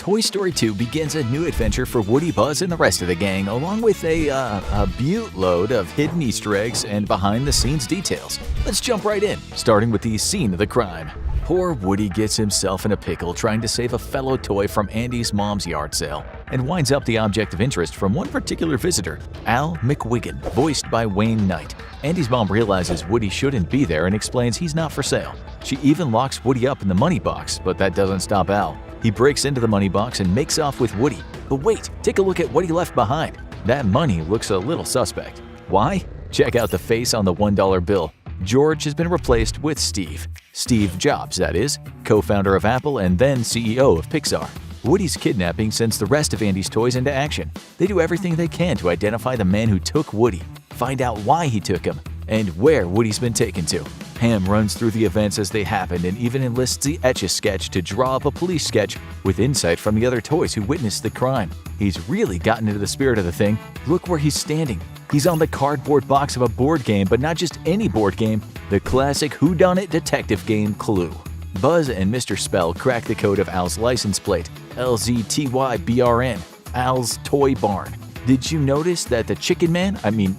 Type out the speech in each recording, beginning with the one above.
Toy Story 2 begins a new adventure for Woody, Buzz, and the rest of the gang, along with a Butte-load of hidden Easter eggs and behind-the-scenes details. Let's jump right in, starting with the scene of the crime. Poor Woody gets himself in a pickle trying to save a fellow toy from Andy's mom's yard sale, and winds up the object of interest from one particular visitor, Al McWiggin, voiced by Wayne Knight. Andy's mom realizes Woody shouldn't be there and explains he's not for sale. She even locks Woody up in the money box, but that doesn't stop Al. He breaks into the money box and makes off with Woody. But wait, take a look at what he left behind. That money looks a little suspect. Why? Check out the face on the $1 bill. George has been replaced with Steve. Steve Jobs, that is, co-founder of Apple and then CEO of Pixar. Woody's kidnapping sends the rest of Andy's toys into action. They do everything they can to identify the man who took Woody, find out why he took him, and where Woody's been taken to. Ham runs through the events as they happened and even enlists the Etch-a-Sketch to draw up a police sketch with insight from the other toys who witnessed the crime. He's really gotten into the spirit of the thing. Look where he's standing. He's on the cardboard box of a board game, but not just any board game, the classic whodunit detective game Clue. Buzz and Mr. Spell crack the code of Al's license plate, LZTYBRN, Al's Toy Barn. Did you notice that the Chicken Man,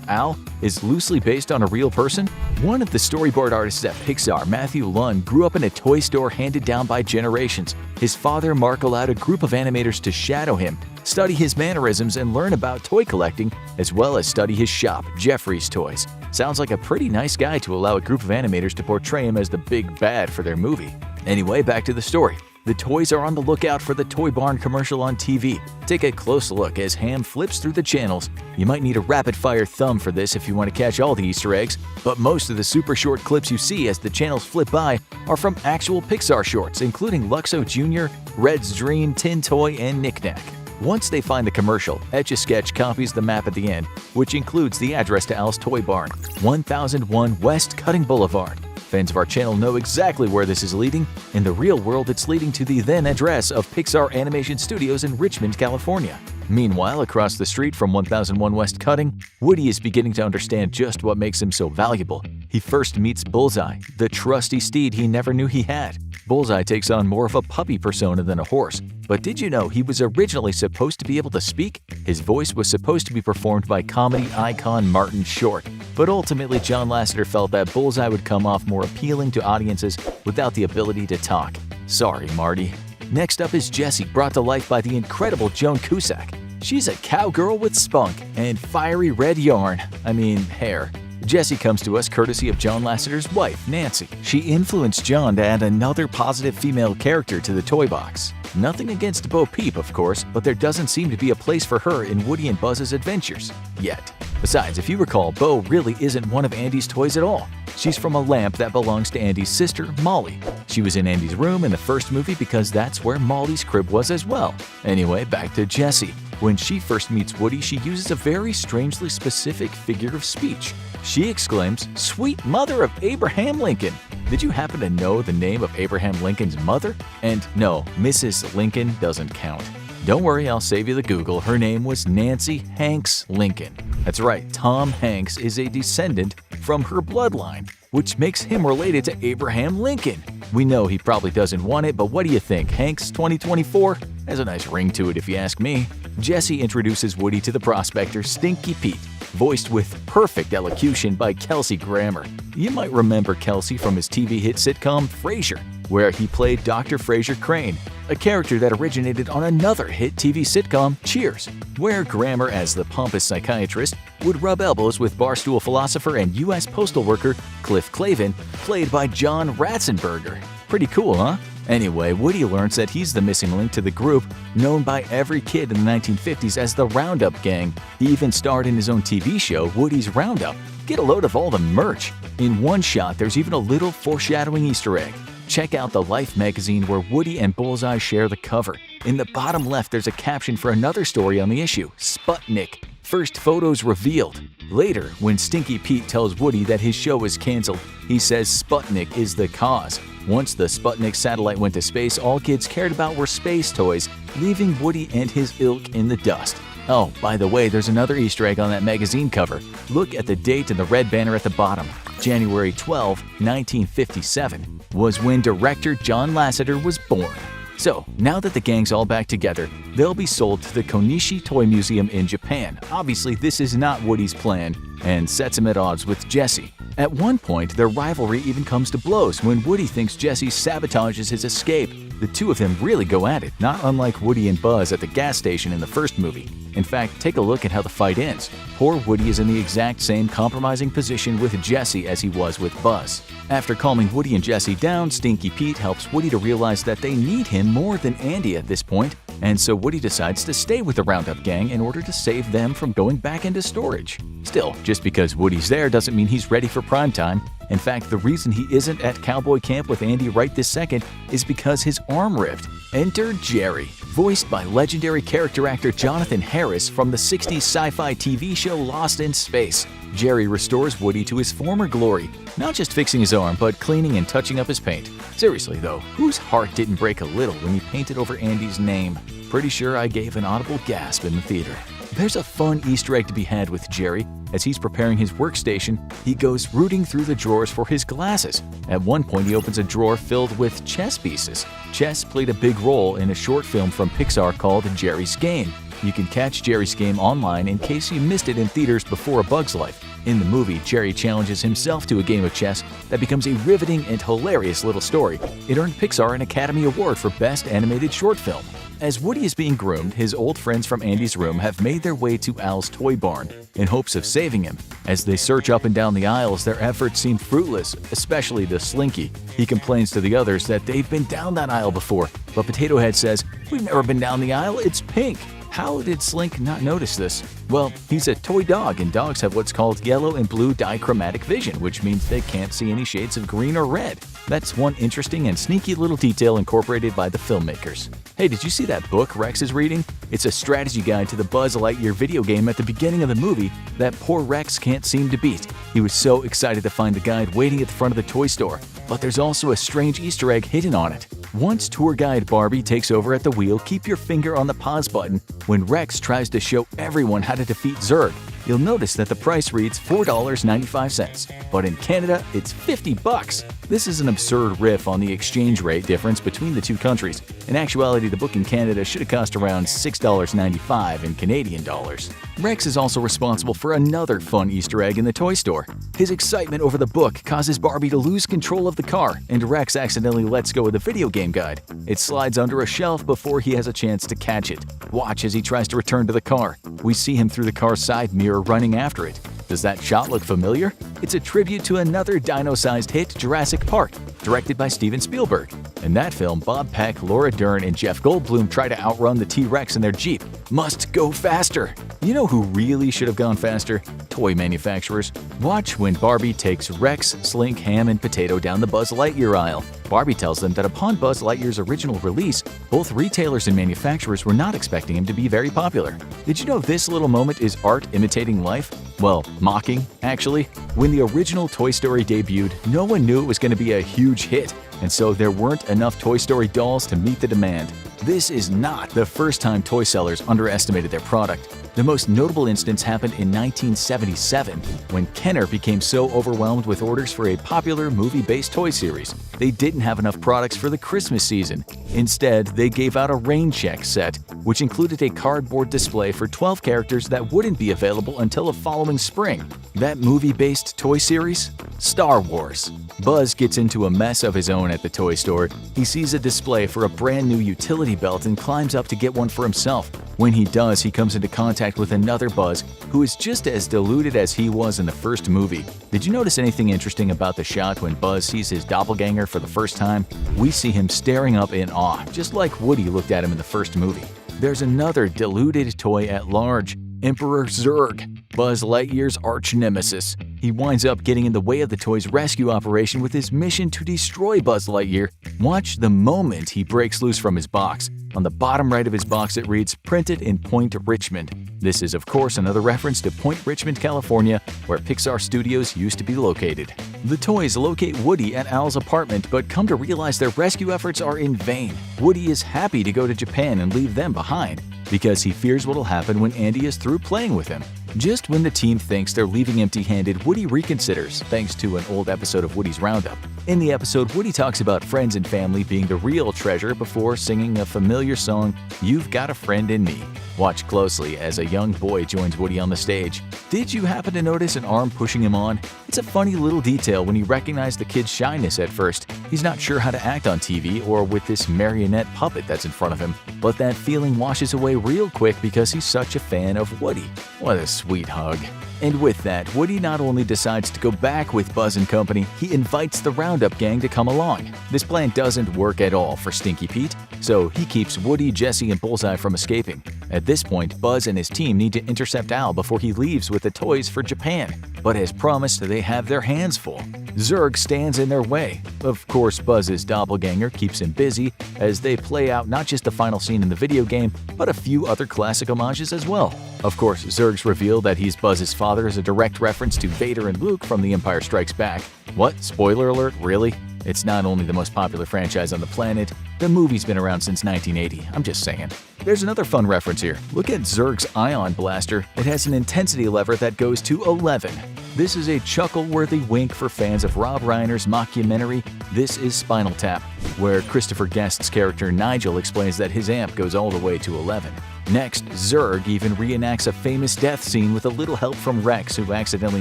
Al, is loosely based on a real person? One of the storyboard artists at Pixar, Matthew Lund, grew up in a toy store handed down by generations. His father, Mark, allowed a group of animators to shadow him, study his mannerisms, and learn about toy collecting, as well as study his shop, Jeffrey's Toys. Sounds like a pretty nice guy to allow a group of animators to portray him as the big bad for their movie. Anyway, back to the story. The toys are on the lookout for the Toy Barn commercial on TV. Take a close look as Ham flips through the channels. You might need a rapid-fire thumb for this if you want to catch all the Easter eggs, but most of the super short clips you see as the channels flip by are from actual Pixar shorts, including Luxo Jr., Red's Dream, Tin Toy, and Knick Knack. Once they find the commercial, Etch-a-Sketch copies the map at the end, which includes the address to Al's Toy Barn, 1001 West Cutting Boulevard. Fans of our channel know exactly where this is leading. In the real world, it's leading to the then address of Pixar Animation Studios in Richmond, California. Meanwhile, across the street from 1001 West Cutting, Woody is beginning to understand just what makes him so valuable. He first meets Bullseye, the trusty steed he never knew he had. Bullseye takes on more of a puppy persona than a horse. But did you know he was originally supposed to be able to speak? His voice was supposed to be performed by comedy icon Martin Short. But ultimately, John Lasseter felt that Bullseye would come off more appealing to audiences without the ability to talk. Sorry, Marty. Next up is Jessie, brought to life by the incredible Joan Cusack. She's a cowgirl with spunk and fiery red hair. Jessie comes to us courtesy of John Lasseter's wife, Nancy. She influenced John to add another positive female character to the toy box. Nothing against Bo Peep, of course, but there doesn't seem to be a place for her in Woody and Buzz's adventures yet. Besides, if you recall, Bo really isn't one of Andy's toys at all. She's from a lamp that belongs to Andy's sister, Molly. She was in Andy's room in the first movie because that's where Molly's crib was as well. Anyway, back to Jessie. When she first meets Woody, she uses a very strangely specific figure of speech. She exclaims, "Sweet mother of Abraham Lincoln!" Did you happen to know the name of Abraham Lincoln's mother? And no, Mrs. Lincoln doesn't count. Don't worry, I'll save you the Google. Her name was Nancy Hanks Lincoln. That's right, Tom Hanks is a descendant from her bloodline, which makes him related to Abraham Lincoln. We know he probably doesn't want it, but what do you think? Hanks 2024? Has a nice ring to it if you ask me. Jessie introduces Woody to the prospector Stinky Pete, voiced with perfect elocution by Kelsey Grammer. You might remember Kelsey from his TV hit sitcom Frasier, where he played Dr. Frasier Crane, a character that originated on another hit TV sitcom, Cheers, where Grammer, as the pompous psychiatrist, would rub elbows with barstool philosopher and U.S. postal worker Cliff Clavin, played by John Ratzenberger. Pretty cool, huh? Anyway, Woody learns that he's the missing link to the group known by every kid in the 1950s as the Roundup Gang. He even starred in his own TV show, Woody's Roundup. Get a load of all the merch. In one shot, there's even a little foreshadowing Easter egg. Check out the Life magazine where Woody and Bullseye share the cover. In the bottom left, there's a caption for another story on the issue, Sputnik. First photos revealed. Later, when Stinky Pete tells Woody that his show is canceled, he says Sputnik is the cause. Once the Sputnik satellite went to space, all kids cared about were space toys, leaving Woody and his ilk in the dust. Oh, by the way, there's another Easter egg on that magazine cover. Look at the date and the red banner at the bottom. January 12, 1957 was when director John Lasseter was born. So, now that the gang's all back together, they'll be sold to the Konishi Toy Museum in Japan. Obviously, this is not Woody's plan and sets him at odds with Jessie. At one point, their rivalry even comes to blows when Woody thinks Jessie sabotages his escape. The two of them really go at it, not unlike Woody and Buzz at the gas station in the first movie. In fact, take a look at how the fight ends. Poor Woody is in the exact same compromising position with Jessie as he was with Buzz. After calming Woody and Jessie down, Stinky Pete helps Woody to realize that they need him more than Andy at this point, and so Woody decides to stay with the Roundup gang in order to save them from going back into storage. Still, just because Woody's there doesn't mean he's ready for prime time. In fact, the reason he isn't at cowboy camp with Andy right this second is because his arm ripped. Enter Jerry, voiced by legendary character actor Jonathan Harris from the 60s sci-fi TV show Lost in Space. Jerry restores Woody to his former glory, not just fixing his arm, but cleaning and touching up his paint. Seriously though, whose heart didn't break a little when he painted over Andy's name? Pretty sure I gave an audible gasp in the theater. There's a fun Easter egg to be had with Jerry. As he's preparing his workstation, he goes rooting through the drawers for his glasses. At one point, he opens a drawer filled with chess pieces. Chess played a big role in a short film from Pixar called Jerry's Game. You can catch Jerry's Game online in case you missed it in theaters before A Bug's Life. In the movie, Jerry challenges himself to a game of chess that becomes a riveting and hilarious little story. It earned Pixar an Academy Award for Best Animated Short Film. As Woody is being groomed, his old friends from Andy's room have made their way to Al's toy barn in hopes of saving him. As they search up and down the aisles, their efforts seem fruitless, especially the Slinky. He complains to the others that they've been down that aisle before, but Potato Head says, "We've never been down the aisle, it's pink." How did Slink not notice this? Well, he's a toy dog, and dogs have what's called yellow and blue dichromatic vision, which means they can't see any shades of green or red. That's one interesting and sneaky little detail incorporated by the filmmakers. Hey, did you see that book Rex is reading? It's a strategy guide to the Buzz Lightyear video game at the beginning of the movie that poor Rex can't seem to beat. He was so excited to find the guide waiting at the front of the toy store, but there's also a strange Easter egg hidden on it. Once tour guide Barbie takes over at the wheel, keep your finger on the pause button when Rex tries to show everyone how to defeat Zurg. You'll notice that the price reads $4.95, but in Canada, it's $50. This is an absurd riff on the exchange rate difference between the two countries. In actuality, the book in Canada should have cost around $6.95 in Canadian dollars. Rex is also responsible for another fun Easter egg in the toy store. His excitement over the book causes Barbie to lose control of the car, and Rex accidentally lets go of the video game guide. It slides under a shelf before he has a chance to catch it. Watch as he tries to return to the car. We see him through the car's side mirror running after it. Does that shot look familiar? It's a tribute to another dino-sized hit, Jurassic Park, directed by Steven Spielberg. In that film, Bob Peck, Laura Dern, and Jeff Goldblum try to outrun the T-Rex in their Jeep. Must go faster! You know who really should have gone faster? Toy manufacturers. Watch when Barbie takes Rex, Slink, Ham, and Potato down the Buzz Lightyear aisle. Barbie tells them that upon Buzz Lightyear's original release, both retailers and manufacturers were not expecting him to be very popular. Did you know this little moment is art imitating life? Well, mocking, actually. When the original Toy Story debuted, no one knew it was going to be a huge hit, and so there weren't enough Toy Story dolls to meet the demand. This is not the first time toy sellers underestimated their product. The most notable instance happened in 1977, when Kenner became so overwhelmed with orders for a popular movie-based toy series. They didn't have enough products for the Christmas season. Instead, they gave out a rain check set, which included a cardboard display for 12 characters that wouldn't be available until the following spring. That movie-based toy series? Star Wars. Buzz gets into a mess of his own at the toy store. He sees a display for a brand new utility belt and climbs up to get one for himself. When he does, he comes into contact with another Buzz who is just as deluded as he was in the first movie. Did you notice anything interesting about the shot when Buzz sees his doppelganger for the first time? We see him staring up in awe, just like Woody looked at him in the first movie. There's another deluded toy at large, Emperor Zurg, Buzz Lightyear's arch-nemesis. He winds up getting in the way of the toy's rescue operation with his mission to destroy Buzz Lightyear. Watch the moment he breaks loose from his box. On the bottom right of his box it reads, "Printed in Point Richmond." This is of course another reference to Point Richmond, California, where Pixar Studios used to be located. The toys locate Woody at Al's apartment but come to realize their rescue efforts are in vain. Woody is happy to go to Japan and leave them behind, because he fears what'll happen when Andy is through playing with him. Just when the team thinks they're leaving empty-handed, Woody reconsiders, thanks to an old episode of Woody's Roundup. In the episode, Woody talks about friends and family being the real treasure before singing a familiar song, "You've Got a Friend in Me." Watch closely as a young boy joins Woody on the stage. Did you happen to notice an arm pushing him on? It's a funny little detail when you recognize the kid's shyness at first. He's not sure how to act on TV or with this marionette puppet that's in front of him, but that feeling washes away real quick because he's such a fan of Woody. What a sweet hug. And with that, Woody not only decides to go back with Buzz and company, he invites the Roundup gang to come along. This plan doesn't work at all for Stinky Pete, so he keeps Woody, Jesse, and Bullseye from escaping. At this point, Buzz and his team need to intercept Al before he leaves with the toys for Japan. But as promised, they have their hands full. Zurg stands in their way. Of course, Buzz's doppelganger keeps him busy as they play out not just the final scene in the video game, but a few other classic homages as well. Of course, Zurg's reveal that he's Buzz's father is a direct reference to Vader and Luke from The Empire Strikes Back. What? Spoiler alert, really? It's not only the most popular franchise on the planet, the movie's been around since 1980, I'm just saying. There's another fun reference here. Look at Zurg's ion blaster. It has an intensity lever that goes to 11. This is a chuckle-worthy wink for fans of Rob Reiner's mockumentary This Is Spinal Tap, where Christopher Guest's character Nigel explains that his amp goes all the way to 11. Next, Zurg even reenacts a famous death scene with a little help from Rex, who accidentally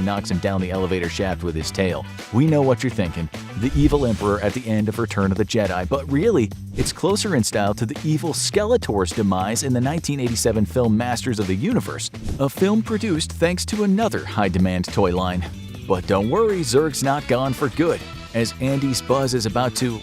knocks him down the elevator shaft with his tail. We know what you're thinking, the evil Emperor at the end of Return of the Jedi, but really, it's closer in style to the evil Skeletor's demise in the 1987 film Masters of the Universe, a film produced thanks to another high-demand toy line. But don't worry, Zurg's not gone for good. As Andy's Buzz is about to,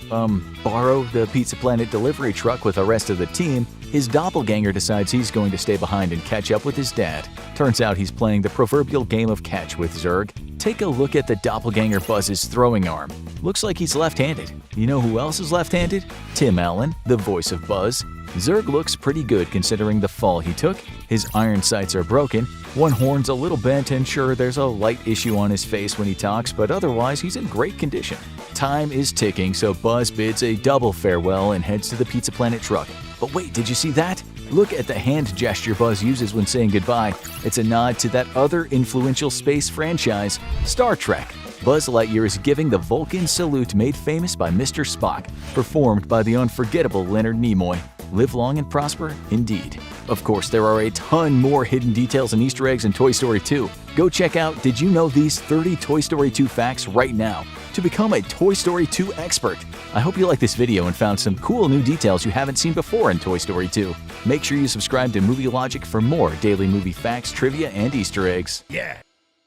borrow the Pizza Planet delivery truck with the rest of the team, his doppelganger decides he's going to stay behind and catch up with his dad. Turns out he's playing the proverbial game of catch with Zurg. Take a look at the doppelganger Buzz's throwing arm. Looks like he's left-handed. You know who else is left-handed? Tim Allen, the voice of Buzz. Zurg looks pretty good considering the fall he took. His iron sights are broken, one horn's a little bent, and sure, there's a light issue on his face when he talks, but otherwise he's in great condition. Time is ticking, so Buzz bids a double farewell and heads to the Pizza Planet truck. But wait, did you see that? Look at the hand gesture Buzz uses when saying goodbye. It's a nod to that other influential space franchise, Star Trek. Buzz Lightyear is giving the Vulcan salute made famous by Mr. Spock, performed by the unforgettable Leonard Nimoy. Live long and prosper, indeed. Of course, there are a ton more hidden details and Easter eggs in Toy Story 2. Go check out Did You Know These 30 Toy Story 2 Facts right now to become a Toy Story 2 expert. I hope you liked this video and found some cool new details you haven't seen before in Toy Story 2. Make sure you subscribe to Movie Logic for more daily movie facts, trivia, and Easter eggs. Yeah.